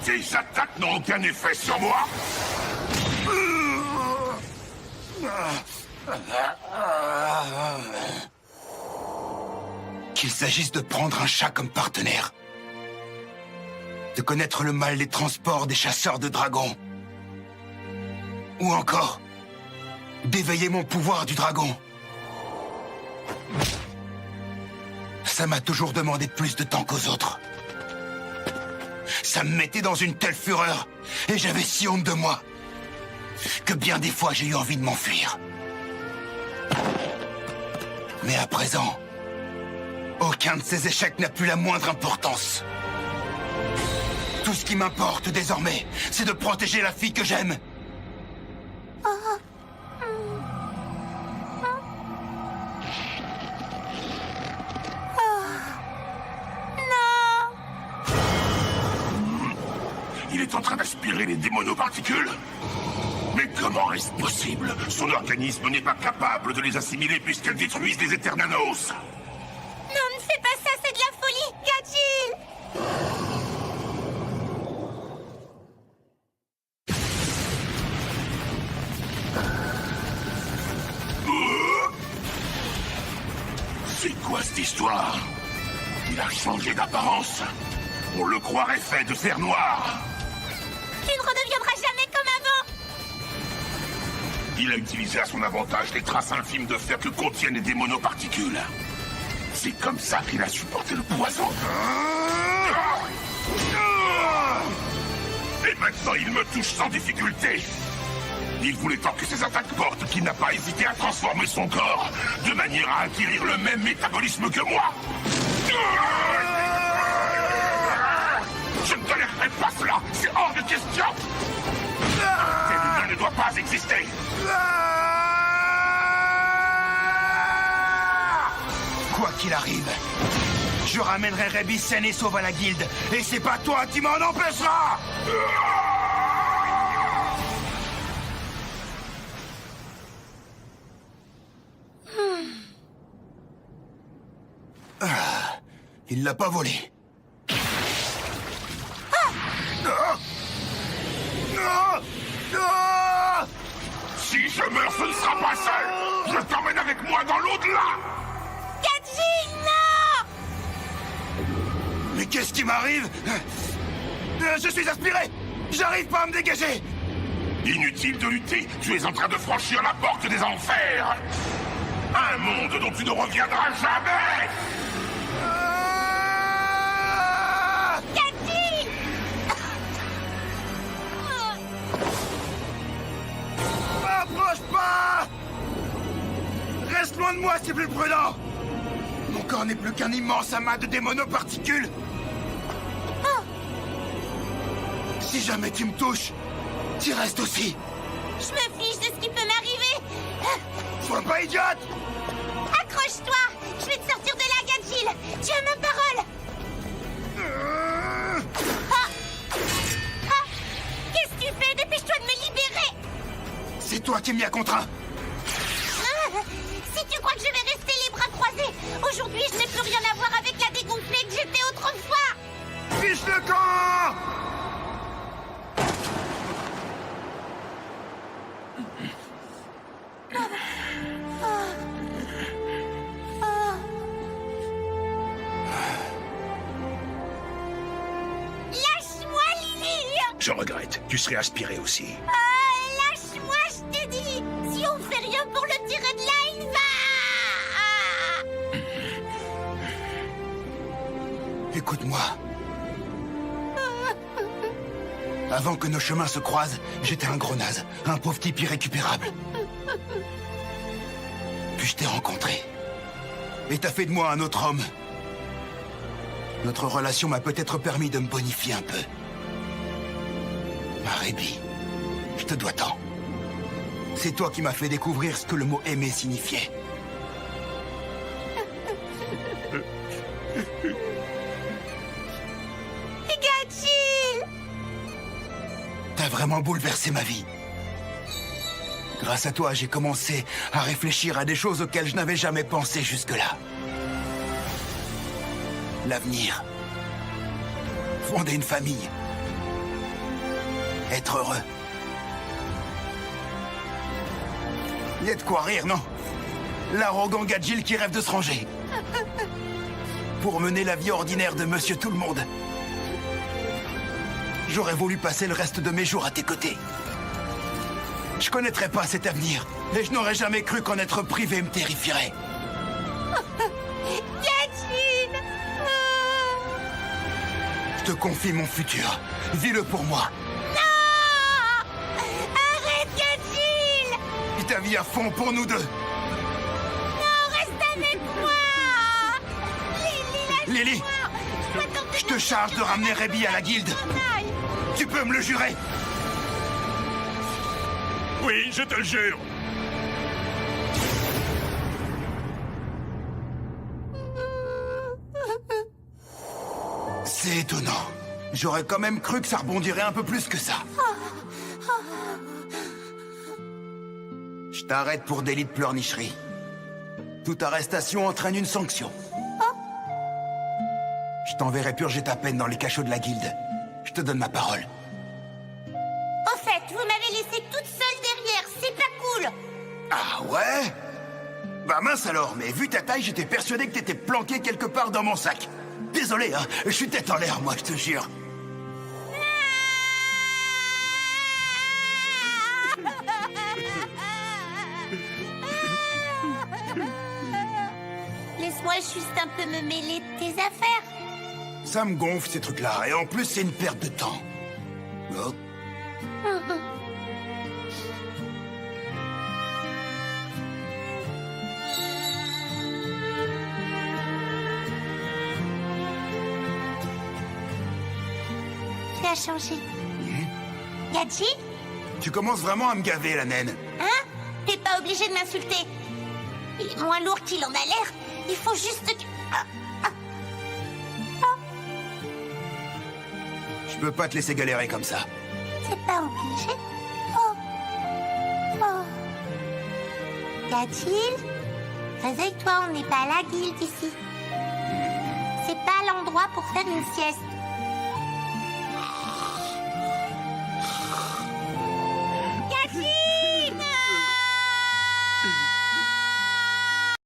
Tes attaques n'ont aucun effet sur moi. Qu'il s'agisse de prendre un chat comme partenaire, de connaître le mal des transports des chasseurs de dragons, ou encore d'éveiller mon pouvoir du dragon. Ça m'a toujours demandé plus de temps qu'aux autres. Ça me mettait dans une telle fureur, et j'avais si honte de moi, que bien des fois j'ai eu envie de m'enfuir. Mais à présent, aucun de ces échecs n'a plus la moindre importance. Tout ce qui m'importe désormais, c'est de protéger la fille que j'aime. Il est en train d'aspirer les démonoparticules. Mais comment est-ce possible? Son organisme n'est pas capable de les assimiler puisqu'elles détruisent les Eternanos. Non, ne fais pas ça, c'est de la folie, Gadjil! C'est quoi cette histoire? Il a changé d'apparence. On le croirait fait de fer noir. Tu ne redeviendras jamais comme avant! Il a utilisé à son avantage les traces infimes de fer que contiennent les démonoparticules. C'est comme ça qu'il a supporté le poison. Et maintenant, il me touche sans difficulté. Il voulait tant que ses attaques portent qu'il n'a pas hésité à transformer son corps de manière à acquérir le même métabolisme que moi. Je ne tolérerai pas cela. C'est hors de question. Tel humain ne doit pas exister. Quoi qu'il arrive, je ramènerai Rebis saine et sauve à la guilde. Et c'est pas toi qui m'en empêchera! Il l'a pas volé. Si je meurs, ce ne sera pas seul. Je t'emmène avec moi dans l'au-delà. Gadjil, non! Mais qu'est-ce qui m'arrive? Je suis aspiré! J'arrive pas à me dégager! Inutile de lutter. Tu es en train de franchir la porte des enfers. Un monde dont tu ne reviendras jamais. Gadjil! Approche pas! Reste loin de moi, c'est plus prudent! Mon corps n'est plus qu'un immense amas de démonoparticules! Si jamais tu me touches, tu restes aussi! Je me fiche de ce qui peut m'arriver! Sois pas idiote! Accroche-toi! Je vais te sortir de là, Gadjil! Tu as ma parole! Qu'est-ce que tu fais? Dépêche-toi de me libérer! C'est toi qui m'y as contraint! Si tu crois que je vais rester les bras croisés, aujourd'hui je n'ai plus rien à voir avec la dégonflée que j'étais autrefois! Fiche le camp! Lâche-moi, Lily! Je regrette. Tu serais aspiré aussi. Lâche-moi, je t'ai dit! Si on fait rien pour le tirer de là, il va... Écoute-moi. Avant que nos chemins se croisent, j'étais un gros naze, un pauvre type irrécupérable. Puis je t'ai rencontré. Et t'as fait de moi un autre homme. Notre relation m'a peut-être permis de me bonifier un peu. Ma Rébi, je te dois tant. C'est toi qui m'as fait découvrir ce que le mot aimer signifiait. Gadjil! T'as vraiment bouleversé ma vie. Grâce à toi, j'ai commencé à réfléchir à des choses auxquelles je n'avais jamais pensé jusque-là. L'avenir. Fonder une famille. être heureux. Y a de quoi rire, non? L'arrogant Gadjil qui rêve de se ranger. Pour mener la vie ordinaire de Monsieur Tout-le-Monde. J'aurais voulu passer le reste de mes jours à tes côtés. Je connaîtrais pas cet avenir, et je n'aurais jamais cru qu'en être privé me terrifierait. Gadjil! Je te confie mon futur. Vis-le pour moi. Non! Arrête, Gadjil! Vis ta vie à fond pour nous deux. Non, reste avec moi! Lily, Lily, je te charge de ramener Rebi à la guilde. Tu peux me le jurer? Oui, je te le jure. C'est étonnant. J'aurais quand même cru que ça rebondirait un peu plus que ça. Je t'arrête pour délit de pleurnicherie. Toute arrestation entraîne une sanction. Je t'enverrai purger ta peine dans les cachots de la guilde. Je te donne ma parole. Au fait, vous m'avez laissé toute seule derrière, c'est pas cool! Ah ouais? Bah mince alors, mais vu ta taille, j'étais persuadé que t'étais planqué quelque part dans mon sac. Désolé, hein, je suis tête en l'air, moi, je te jure. Laisse-moi juste un peu me mêler de tes affaires. Ça me gonfle, ces trucs-là, et en plus, c'est une perte de temps. Oh. Tu as changé. Gadjil? Tu commences vraiment à me gaver, la naine. Hein? T'es pas obligé de m'insulter. Il est moins lourd qu'il en a l'air. Il faut juste que... Je peux pas te laisser galérer comme ça. C'est pas obligé. Oh. Oh. Gadjil? Réveille-toi, on n'est pas à la guilde ici. C'est pas l'endroit pour faire une sieste.